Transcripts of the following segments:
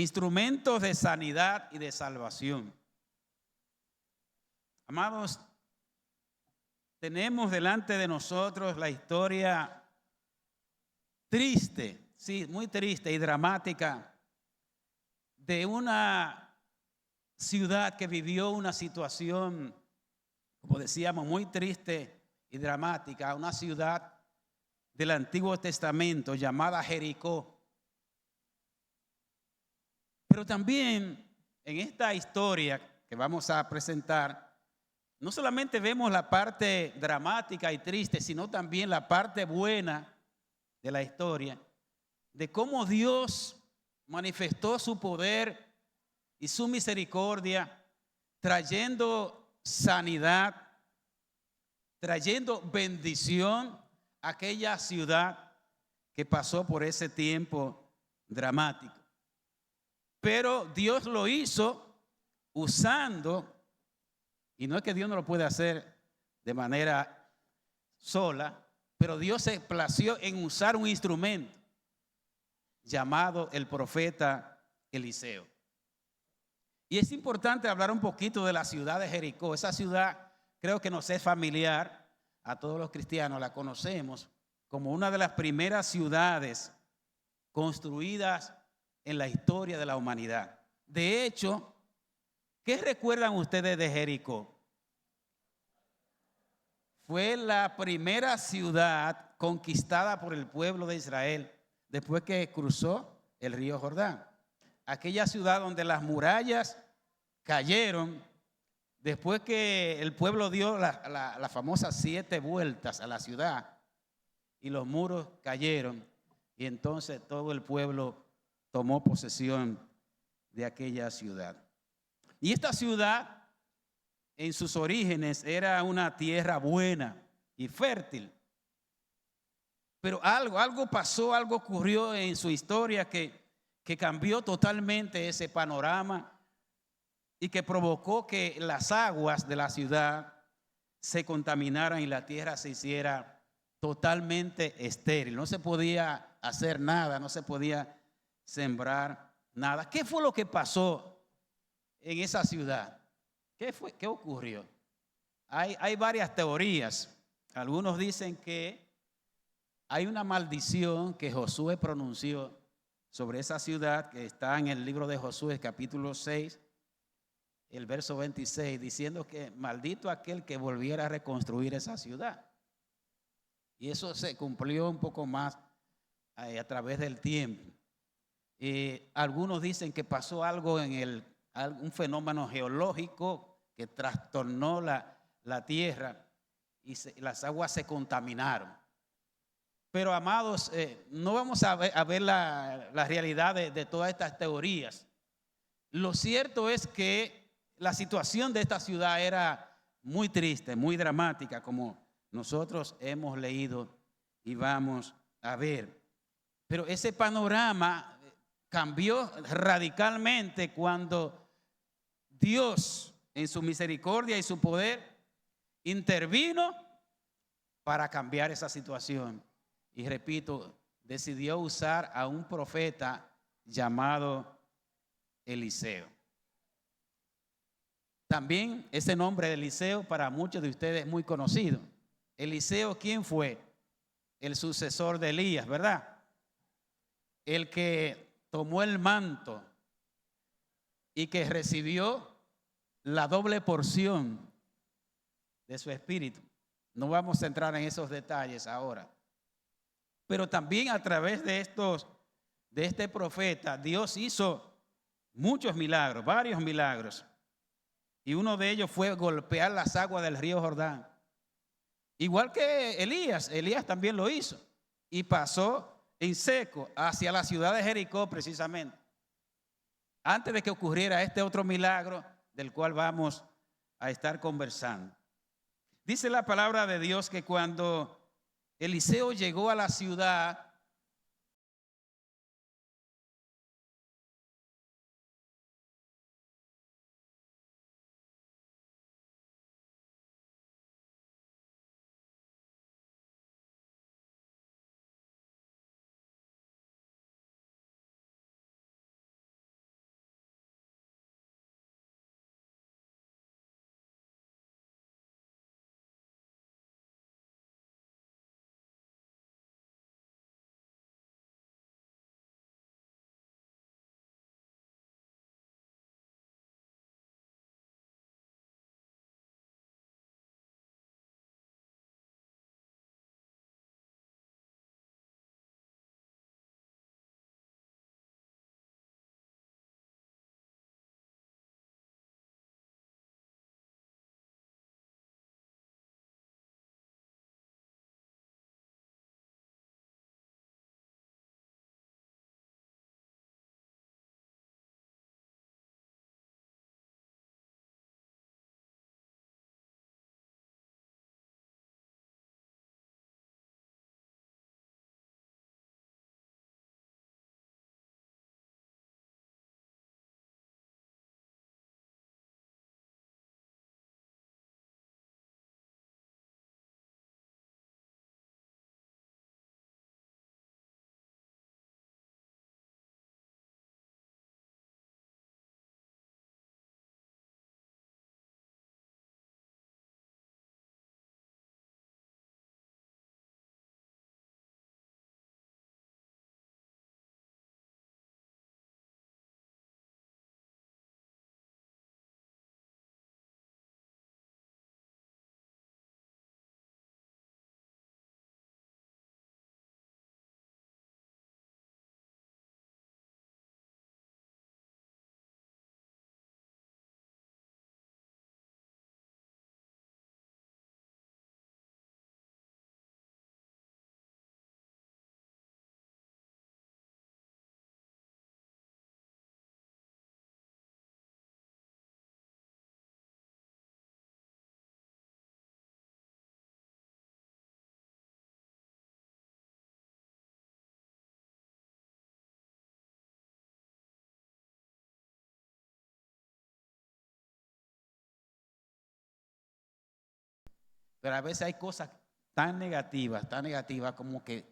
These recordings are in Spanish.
Instrumentos de sanidad y de salvación. Amados, tenemos delante de nosotros la historia triste, sí, muy triste y dramática de una ciudad que vivió una situación, como decíamos, muy triste y dramática, una ciudad del Antiguo Testamento llamada Jericó. Pero también en esta historia que vamos a presentar, no solamente vemos la parte dramática y triste, sino también la parte buena de la historia, de cómo Dios manifestó su poder y su misericordia, trayendo sanidad, trayendo bendición a aquella ciudad que pasó por ese tiempo dramático. Pero Dios lo hizo usando, y no es que Dios no lo puede hacer de manera sola, pero Dios se plació en usar un instrumento llamado el profeta Eliseo. Y es importante hablar un poquito de la ciudad de Jericó. Esa ciudad creo que nos es familiar a todos los cristianos, la conocemos como una de las primeras ciudades construidas en la historia de la humanidad. De hecho, ¿qué recuerdan ustedes de Jericó? Fue la primera ciudad conquistada por el pueblo de Israel después que cruzó el río Jordán. Aquella ciudad donde las murallas cayeron después que el pueblo dio las famosas 7 vueltas a la ciudad y los muros cayeron, y entonces todo el pueblo tomó posesión de aquella ciudad. Y esta ciudad en sus orígenes era una tierra buena y fértil. Pero algo pasó, algo ocurrió en su historia que cambió totalmente ese panorama y que provocó que las aguas de la ciudad se contaminaran y la tierra se hiciera totalmente estéril. No se podía hacer nada, no se podía sembrar nada. ¿Qué fue lo que pasó en esa ciudad? ¿Qué ocurrió? Hay varias teorías. Algunos dicen que hay una maldición que Josué pronunció sobre esa ciudad, que está en el libro de Josué, capítulo 6, el verso 26, diciendo que maldito aquel que volviera a reconstruir esa ciudad. Y eso se cumplió un poco más a través del tiempo. Algunos dicen que pasó algo un fenómeno geológico que trastornó la tierra y las aguas se contaminaron. Pero amados, no vamos a ver la realidad de todas estas teorías. Lo cierto es que la situación de esta ciudad era muy triste, muy dramática, como nosotros hemos leído y vamos a ver. Pero ese panorama cambió radicalmente cuando Dios, en su misericordia y su poder, intervino para cambiar esa situación. Y repito, decidió usar a un profeta llamado Eliseo. También ese nombre de Eliseo para muchos de ustedes es muy conocido. Eliseo, ¿quién fue? El sucesor de Elías, ¿verdad? El que tomó el manto y que recibió la doble porción de su espíritu. No vamos a entrar en esos detalles ahora. Pero también a través de este profeta, Dios hizo muchos milagros, varios milagros. Y uno de ellos fue golpear las aguas del río Jordán. Igual que Elías también lo hizo. Y pasó en seco hacia la ciudad de Jericó precisamente. Antes de que ocurriera este otro milagro del cual vamos a estar conversando. Dice la palabra de Dios que cuando Eliseo llegó a la ciudad, Pero a veces hay cosas tan negativas como que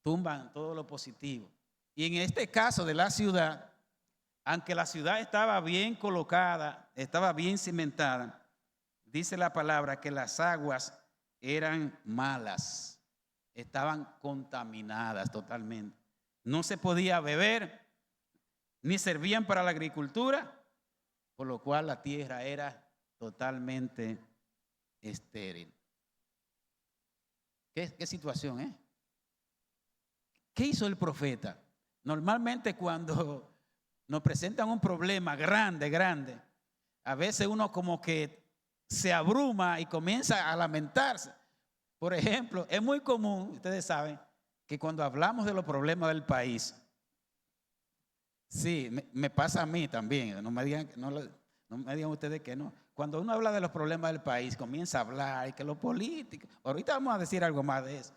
tumban todo lo positivo. Y en este caso de la ciudad, aunque la ciudad estaba bien colocada, estaba bien cimentada, dice la palabra que las aguas eran malas, estaban contaminadas totalmente. No se podía beber, ni servían para la agricultura, por lo cual la tierra era totalmente estéril. ¿Qué situación, eh? ¿Qué hizo el profeta? Normalmente cuando nos presentan un problema grande, a veces uno como que se abruma y comienza a lamentarse. Por ejemplo, es muy común, ustedes saben, que cuando hablamos de los problemas del país, sí, me pasa a mí también, no me digan ustedes que no. Cuando uno habla de los problemas del país, comienza a hablar y que los políticos, ahorita vamos a decir algo más de eso.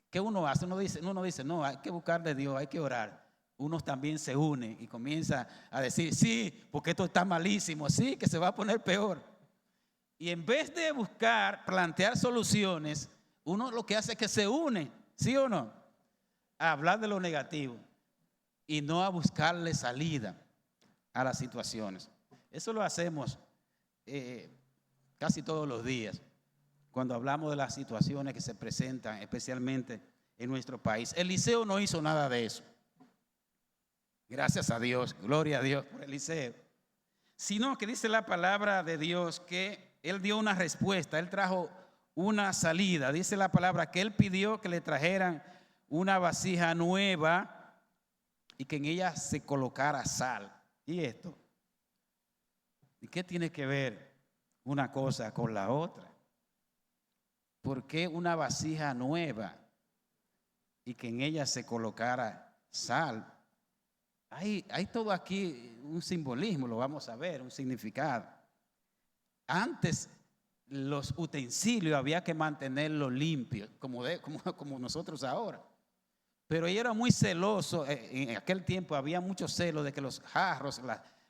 ¿Qué uno hace? Uno dice, no, hay que buscar de Dios, hay que orar. Uno también se une y comienza a decir, sí, porque esto está malísimo, sí, que se va a poner peor. Y en vez de plantear soluciones, uno lo que hace es que se une, ¿sí o no? A hablar de lo negativo y no a buscarle salida a las situaciones. Eso lo hacemos casi todos los días cuando hablamos de las situaciones que se presentan, especialmente en nuestro país. Eliseo no hizo nada de eso. Gracias a Dios, gloria a Dios por Eliseo. Sino que dice la palabra de Dios que él dio una respuesta, él trajo una salida. Dice la palabra que él pidió que le trajeran una vasija nueva y que en ella se colocara sal. ¿Y esto? ¿Y qué tiene que ver una cosa con la otra? ¿Por qué una vasija nueva y que en ella se colocara sal? Hay todo aquí un simbolismo, lo vamos a ver, un significado. Antes los utensilios había que mantenerlos limpios, como nosotros ahora. Pero ella era muy celoso, en aquel tiempo había mucho celo de que los jarros,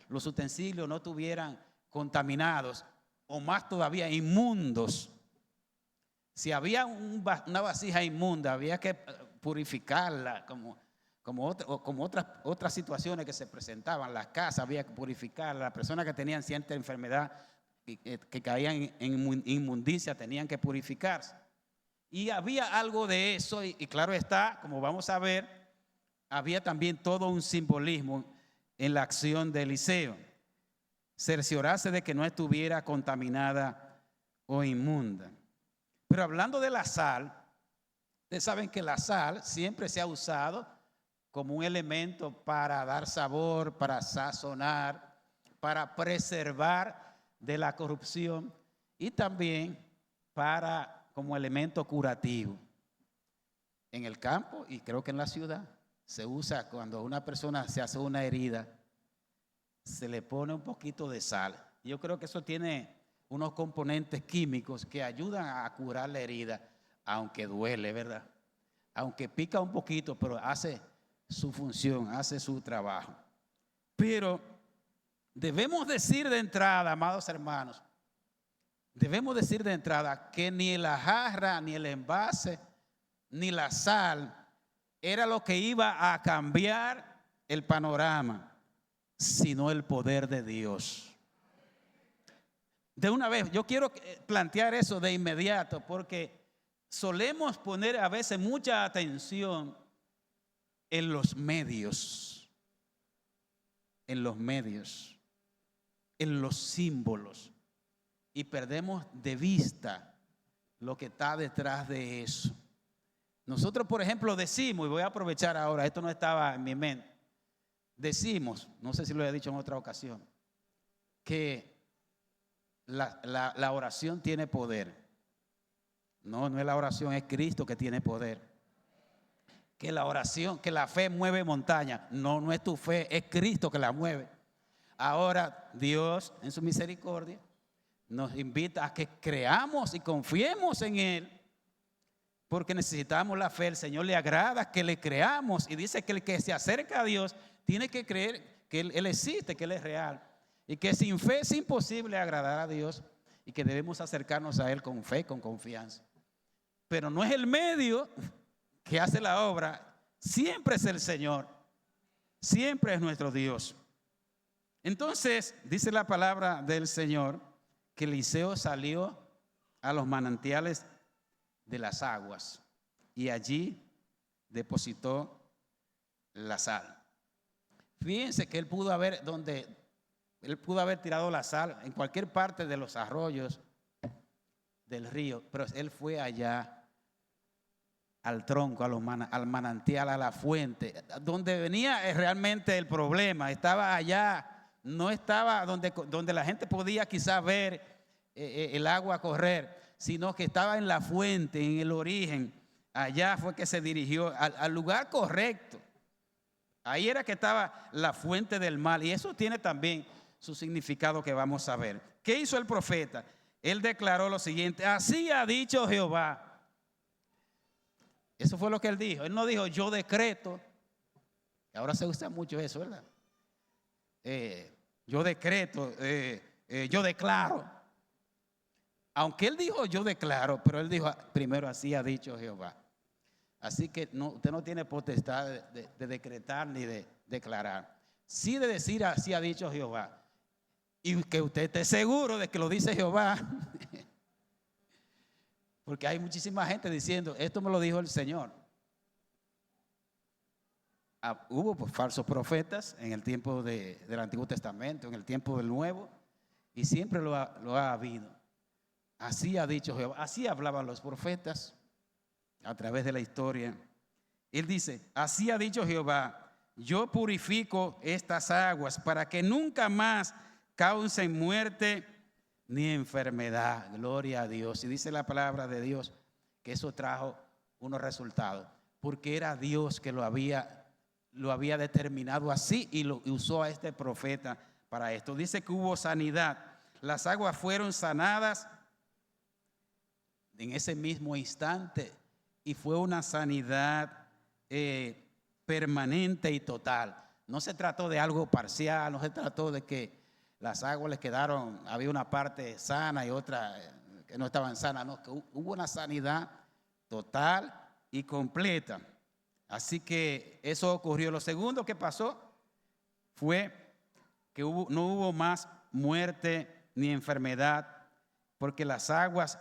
los utensilios no estuvieran contaminados o más todavía inmundos. Si había una vasija inmunda, había que purificarla como otras situaciones que se presentaban. Las casas había que purificarla. Las personas que tenían cierta enfermedad que caían en inmundicia tenían que purificarse. Y había algo de eso y claro está, como vamos a ver, había también todo un simbolismo en la acción de Eliseo. Cerciorarse de que no estuviera contaminada o inmunda. Pero hablando de la sal, ustedes saben que la sal siempre se ha usado como un elemento para dar sabor, para sazonar, para preservar de la corrupción y también como elemento curativo. En el campo y creo que en la ciudad se usa cuando una persona se hace una herida, se le pone un poquito de sal. Yo creo que eso tiene unos componentes químicos que ayudan a curar la herida, aunque duele, ¿verdad? Aunque pica un poquito, pero hace su función, hace su trabajo. Pero debemos decir de entrada, amados hermanos, debemos decir de entrada que ni la jarra, ni el envase, ni la sal era lo que iba a cambiar el panorama, sino el poder de Dios. De una vez, yo quiero plantear eso de inmediato porque solemos poner a veces mucha atención en los medios, en los símbolos y perdemos de vista lo que está detrás de eso. Nosotros, por ejemplo, decimos, y voy a aprovechar ahora, esto no estaba en mi mente, decimos, no sé si lo he dicho en otra ocasión, que la oración tiene poder. No es la oración, es Cristo que tiene poder. Que la oración, que la fe mueve montaña. No es tu fe, es Cristo que la mueve. Ahora Dios, en su misericordia, nos invita a que creamos y confiemos en Él. Porque necesitamos la fe. El Señor le agrada que le creamos. Y dice que el que se acerca a Dios tiene que creer que Él existe, que Él es real. Y que sin fe es imposible agradar a Dios. y que debemos acercarnos a Él con fe, con confianza. Pero no es el medio que hace la obra, siempre es el Señor, siempre es nuestro Dios. Entonces, dice la palabra del Señor que Eliseo salió a los manantiales de las aguas y allí depositó la sal. Fíjense que él pudo haber tirado la sal en cualquier parte de los arroyos del río, pero él fue allá al tronco, al manantial, a la fuente, donde venía realmente el problema. Estaba allá, no estaba donde la gente podía quizás ver el agua correr, sino que estaba en la fuente, en el origen. Allá fue que se dirigió al lugar correcto. Ahí era que estaba la fuente del mal, y eso tiene también su significado que vamos a ver. ¿Qué hizo el profeta? Él declaró lo siguiente: así ha dicho Jehová. Eso fue lo que él dijo. Él no dijo yo decreto. Ahora se usa mucho eso, ¿verdad? Yo decreto, yo declaro. Aunque él dijo yo declaro, pero él dijo primero así ha dicho Jehová. Así que usted no tiene potestad de decretar ni de declarar. Sí de decir así ha dicho Jehová. Y que usted esté seguro de que lo dice Jehová. Porque hay muchísima gente diciendo, esto me lo dijo el Señor. Hubo falsos profetas en el tiempo del Antiguo Testamento, en el tiempo del Nuevo, y siempre lo ha habido. Así ha dicho Jehová, así hablaban los profetas a través de la historia. Él dice, así ha dicho Jehová, yo purifico estas aguas para que nunca más causen muerte ni enfermedad. Gloria a Dios. Y dice la palabra de Dios que eso trajo unos resultados, porque era Dios que lo había determinado así y lo usó a este profeta para esto. Dice que hubo sanidad. Las aguas fueron sanadas en ese mismo instante y fue una sanidad permanente y total. No se trató de algo parcial, no se trató de que las aguas les quedaron, había una parte sana y otra que no estaban sanas, no, que hubo una sanidad total y completa. Así que eso ocurrió. Lo segundo que pasó fue que no hubo más muerte ni enfermedad, porque las aguas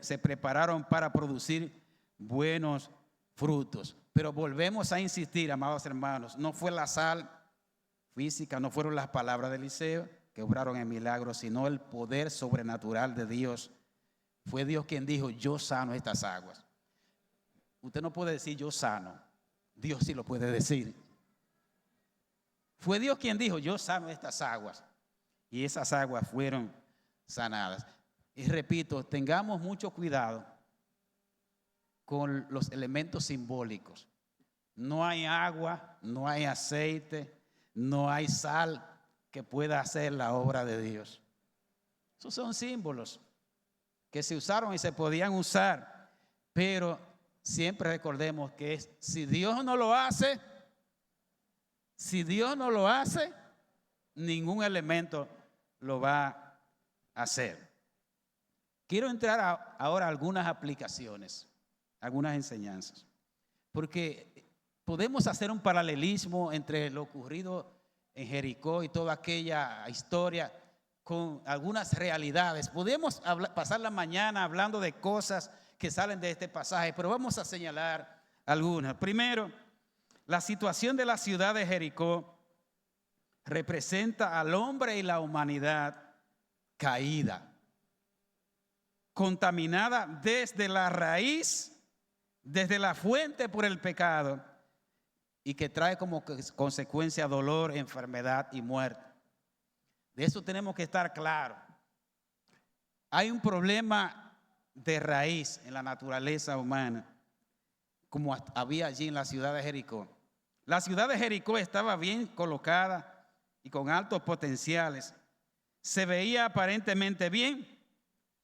se prepararon para producir buenos frutos. Pero volvemos a insistir, amados hermanos, no fue la sal física, no fueron las palabras de Eliseo que obraron en milagros, sino el poder sobrenatural de Dios. Fue Dios quien dijo, yo sano estas aguas. Usted no puede decir yo sano, Dios sí lo puede decir. Fue Dios quien dijo, yo sano estas aguas, y esas aguas fueron sanadas. Y repito, tengamos mucho cuidado con los elementos simbólicos. No hay agua, no hay aceite, no hay sal que pueda hacer la obra de Dios. Esos son símbolos que se usaron y se podían usar, pero siempre recordemos que si Dios no lo hace, ningún elemento lo va a hacer. Quiero entrar ahora a algunas aplicaciones, algunas enseñanzas, porque podemos hacer un paralelismo entre lo ocurrido en Jericó y toda aquella historia con algunas realidades. Podemos pasar la mañana hablando de cosas que salen de este pasaje, pero vamos a señalar algunas. Primero, la situación de la ciudad de Jericó representa al hombre y la humanidad caída, contaminada desde la raíz, desde la fuente por el pecado, y que trae como consecuencia dolor, enfermedad y muerte. De eso tenemos que estar claros. Hay un problema de raíz en la naturaleza humana, como había allí en la ciudad de Jericó. La ciudad de Jericó estaba bien colocada y con altos potenciales. Se veía aparentemente bien,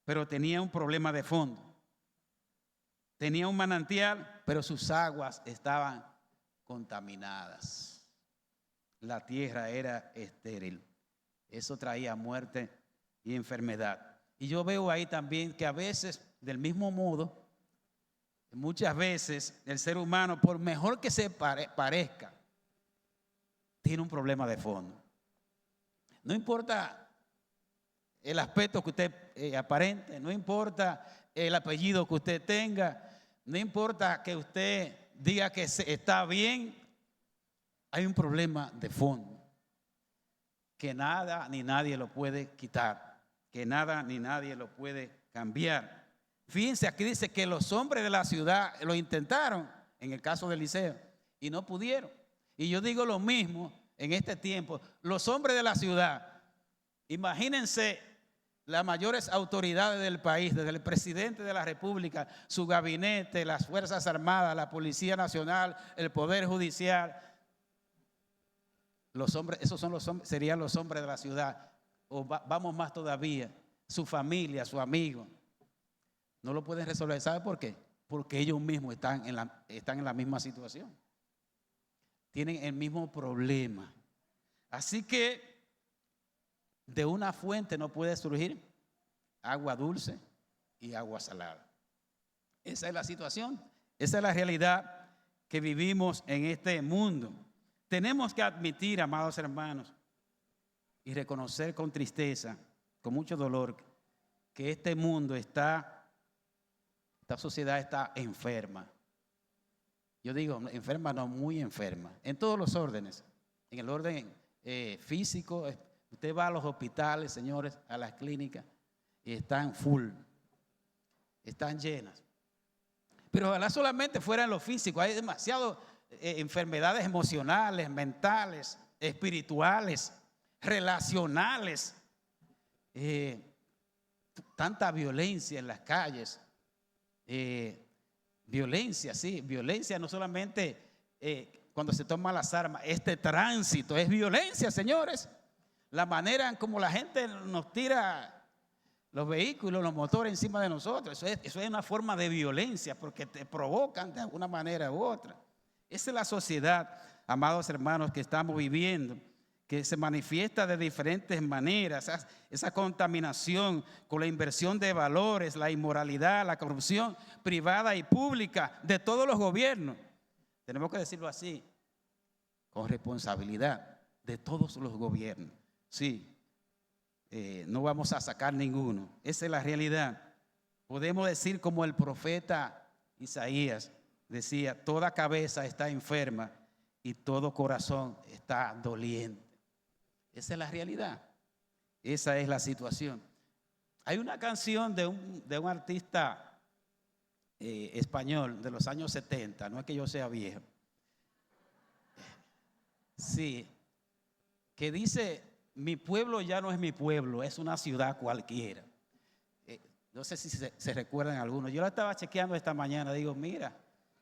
pero tenía un problema de fondo. Tenía un manantial, pero sus aguas estaban contaminadas. La tierra era estéril. Eso traía muerte y enfermedad. Y yo veo ahí también que a veces, del mismo modo, muchas veces el ser humano, por mejor que se parezca, tiene un problema de fondo. No importa el aspecto que usted aparente, no importa el apellido que usted tenga, no importa que usted diga que está bien, hay un problema de fondo que nada ni nadie lo puede quitar, que nada ni nadie lo puede cambiar. Fíjense, aquí dice que los hombres de la ciudad lo intentaron, en el caso de Eliseo, y no pudieron. Y yo digo lo mismo en este tiempo. Los hombres de la ciudad, imagínense las mayores autoridades del país, desde el presidente de la República, su gabinete, las Fuerzas Armadas, la Policía Nacional, el Poder Judicial. Los hombres, esos son los hombres, serían los hombres de la ciudad. O vamos más todavía, su familia, su amigo. No lo pueden resolver. ¿Sabe por qué? Porque ellos mismos están en la misma situación. Tienen el mismo problema. Así que de una fuente no puede surgir agua dulce y agua salada. Esa es la situación. Esa es la realidad que vivimos en este mundo. Tenemos que admitir, amados hermanos, y reconocer con tristeza, con mucho dolor, que este mundo esta sociedad está enferma. Yo digo enferma, no, muy enferma, en todos los órdenes. En el orden físico, usted va a los hospitales, señores, a las clínicas, y están full, están llenas. Pero ojalá solamente fuera en lo físico. Hay demasiadas enfermedades emocionales, mentales, espirituales, relacionales, tanta violencia en las calles. Violencia, sí, violencia no solamente cuando se toman las armas, este tránsito es violencia, señores. La manera en como la gente nos tira los vehículos, los motores encima de nosotros, eso es una forma de violencia porque te provocan de alguna manera u otra. Esa es la sociedad, amados hermanos, que estamos viviendo, que se manifiesta de diferentes maneras. Esa contaminación con la inversión de valores, la inmoralidad, la corrupción privada y pública de todos los gobiernos. Tenemos que decirlo así, con responsabilidad de todos los gobiernos. Sí, no vamos a sacar ninguno. Esa es la realidad. Podemos decir como el profeta Isaías decía, toda cabeza está enferma y todo corazón está doliente. Esa es la realidad. Esa es la situación. Hay una canción de un artista español de los años 70, no es que yo sea viejo. Sí, que dice, mi pueblo ya no es mi pueblo, es una ciudad cualquiera. No sé si se recuerdan algunos. Yo la estaba chequeando esta mañana, digo, mira,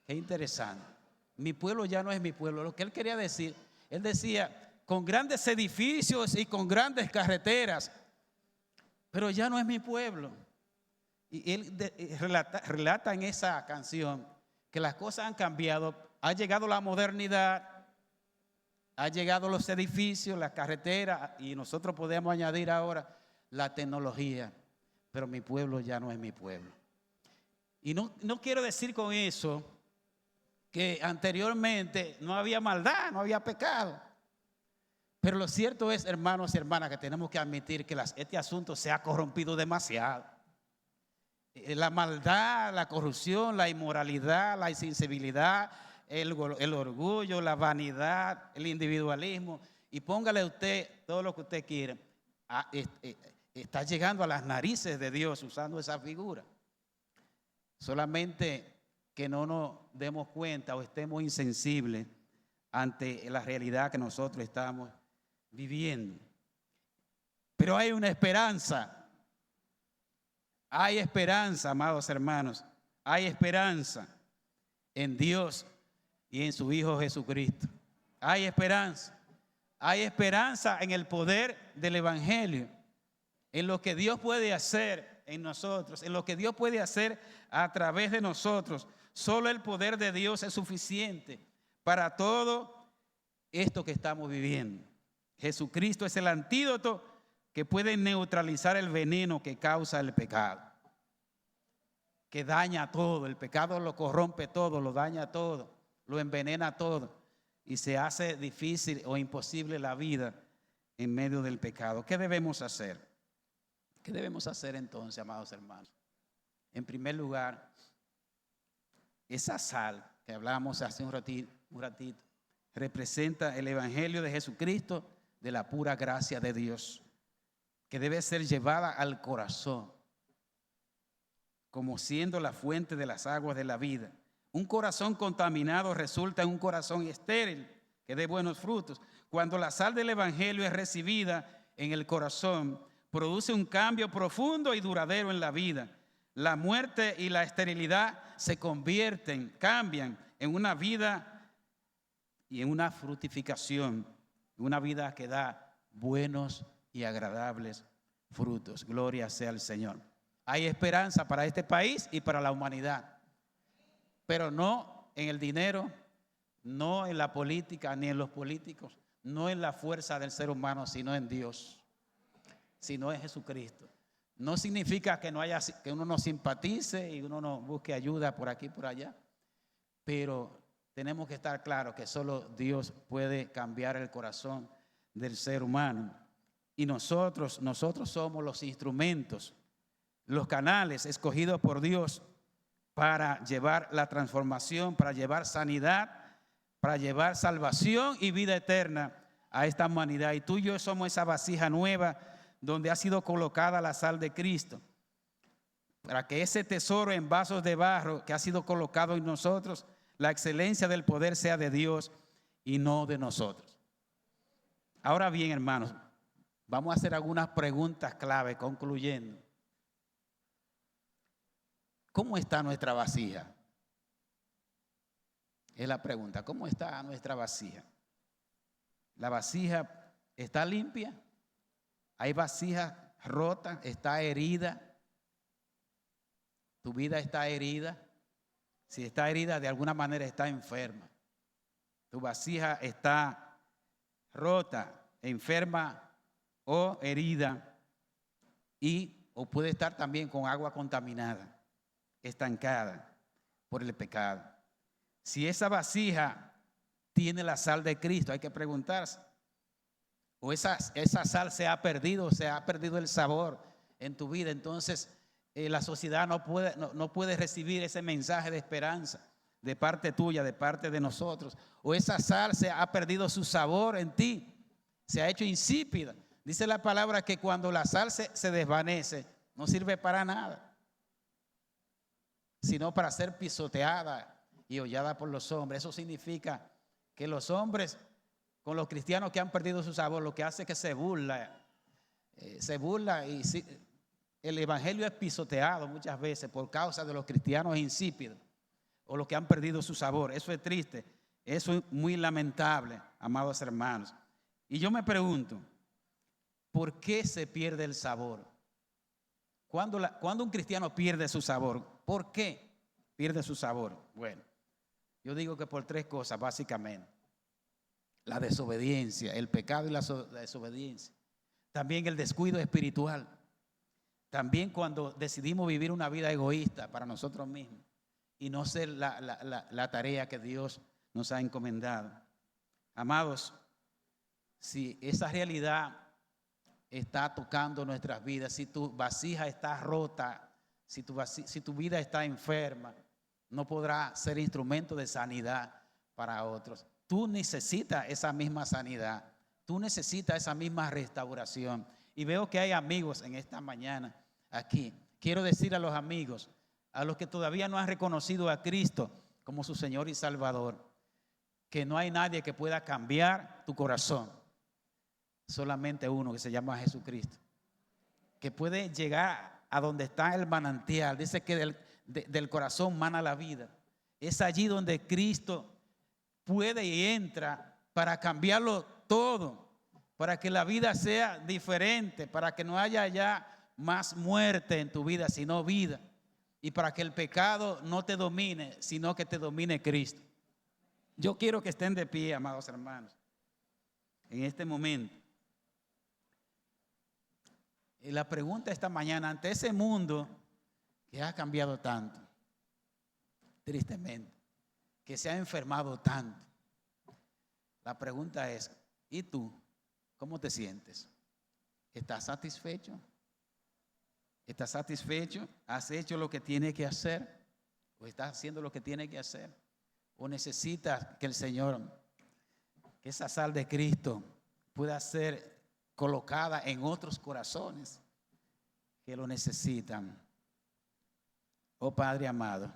qué interesante. Mi pueblo ya no es mi pueblo. Lo que él quería decir, él decía, con grandes edificios y con grandes carreteras, pero ya no es mi pueblo. Y él relata en esa canción que las cosas han cambiado, ha llegado la modernidad, ha llegado los edificios, las carreteras, y nosotros podemos añadir ahora la tecnología, pero mi pueblo ya no es mi pueblo. Y no quiero decir con eso que anteriormente no había maldad, no había pecado. Pero lo cierto es, hermanos y hermanas, que tenemos que admitir que este asunto se ha corrompido demasiado. La maldad, la corrupción, la inmoralidad, la insensibilidad, el orgullo, la vanidad, el individualismo, y póngale usted todo lo que usted quiera, está llegando a las narices de Dios usando esa figura. Solamente que no nos demos cuenta o estemos insensibles ante la realidad que nosotros estamos viviendo. Pero hay una esperanza. Hay esperanza, amados hermanos. Hay esperanza en Dios y en su Hijo Jesucristo. Hay esperanza. Hay esperanza en el poder del Evangelio, en lo que Dios puede hacer en nosotros, en lo que Dios puede hacer a través de nosotros. Solo el poder de Dios es suficiente para todo esto que estamos viviendo. Jesucristo es el antídoto que pueden neutralizar el veneno que causa el pecado, que daña todo. El pecado lo corrompe todo, lo daña todo, lo envenena todo y se hace difícil o imposible la vida en medio del pecado. ¿Qué debemos hacer? ¿Qué debemos hacer entonces, amados hermanos? En primer lugar, esa sal que hablábamos hace un ratito, representa el evangelio de Jesucristo, de la pura gracia de Dios, que debe ser llevada al corazón como siendo la fuente de las aguas de la vida. Un corazón contaminado resulta en un corazón estéril que dé buenos frutos. Cuando la sal del evangelio es recibida en el corazón, produce un cambio profundo y duradero en la vida. La muerte y la esterilidad se cambian en una vida y en una fructificación, una vida que da buenos y agradables frutos. Gloria sea al Señor. Hay esperanza para este país y para la humanidad, pero no en el dinero, no en la política ni en los políticos, no en la fuerza del ser humano, sino en Dios, sino en Jesucristo. No significa que uno no simpatice y uno no busque ayuda por aquí y por allá, pero tenemos que estar claros que solo Dios puede cambiar el corazón del ser humano. Y nosotros somos los instrumentos, los canales escogidos por Dios para llevar la transformación, para llevar sanidad, para llevar salvación y vida eterna a esta humanidad. Y tú y yo somos esa vasija nueva donde ha sido colocada la sal de Cristo, para que ese tesoro en vasos de barro que ha sido colocado en nosotros, la excelencia del poder sea de Dios y no de nosotros. Ahora bien, hermanos, vamos a hacer algunas preguntas clave concluyendo. ¿Cómo está nuestra vasija? Es la pregunta. ¿Cómo está nuestra vasija? ¿La vasija está limpia? ¿Hay vasijas rotas? ¿Está herida? ¿Tu vida está herida? Si está herida, de alguna manera está enferma. Tu vasija está rota, enferma o herida, o puede estar también con agua contaminada, estancada por el pecado. Si esa vasija tiene la sal de Cristo, hay que preguntarse, o esa sal se ha perdido el sabor en tu vida, entonces la sociedad no puede recibir ese mensaje de esperanza de parte tuya, de parte de nosotros. O esa sal se ha perdido su sabor en ti, se ha hecho insípida. Dice la palabra que cuando la sal se desvanece, no sirve para nada, sino para ser pisoteada y hollada por los hombres. Eso significa que los hombres, con los cristianos que han perdido su sabor, lo que hace es que se burla y el evangelio es pisoteado muchas veces por causa de los cristianos insípidos o los que han perdido su sabor. Eso es triste, eso es muy lamentable, amados hermanos. Y yo me pregunto, ¿por qué se pierde el sabor? ¿Cuándo un cristiano pierde su sabor? ¿Por qué pierde su sabor? Bueno, yo digo que por tres cosas básicamente. La desobediencia, el pecado y la desobediencia. También el descuido espiritual. También cuando decidimos vivir una vida egoísta para nosotros mismos y no ser la tarea que Dios nos ha encomendado. Amados, si esa realidad está tocando nuestras vidas, si tu vasija está rota, si tu vida está enferma, no podrá ser instrumento de sanidad para otros. Tú necesitas esa misma sanidad, tú necesitas esa misma restauración. Y veo que hay amigos en esta mañana aquí. Quiero decir a los amigos, a los que todavía no han reconocido a Cristo como su Señor y Salvador, que no hay nadie que pueda cambiar tu corazón. Solamente uno, que se llama Jesucristo, que puede llegar a donde está el manantial. Dice que del corazón mana la vida. Es allí donde Cristo puede y entra para cambiarlo todo, para que la vida sea diferente, para que no haya ya más muerte en tu vida, sino vida, y para que el pecado no te domine, sino que te domine Cristo. Yo quiero que estén de pie, amados hermanos, en este momento. Y la pregunta esta mañana, ante ese mundo que ha cambiado tanto, tristemente, que se ha enfermado tanto, la pregunta es, ¿y tú cómo te sientes? ¿Estás satisfecho? ¿Estás satisfecho? ¿Has hecho lo que tienes que hacer? ¿O estás haciendo lo que tienes que hacer? ¿O necesitas que el Señor, que esa sal de Cristo pueda ser colocada en otros corazones que lo necesitan? Oh Padre amado,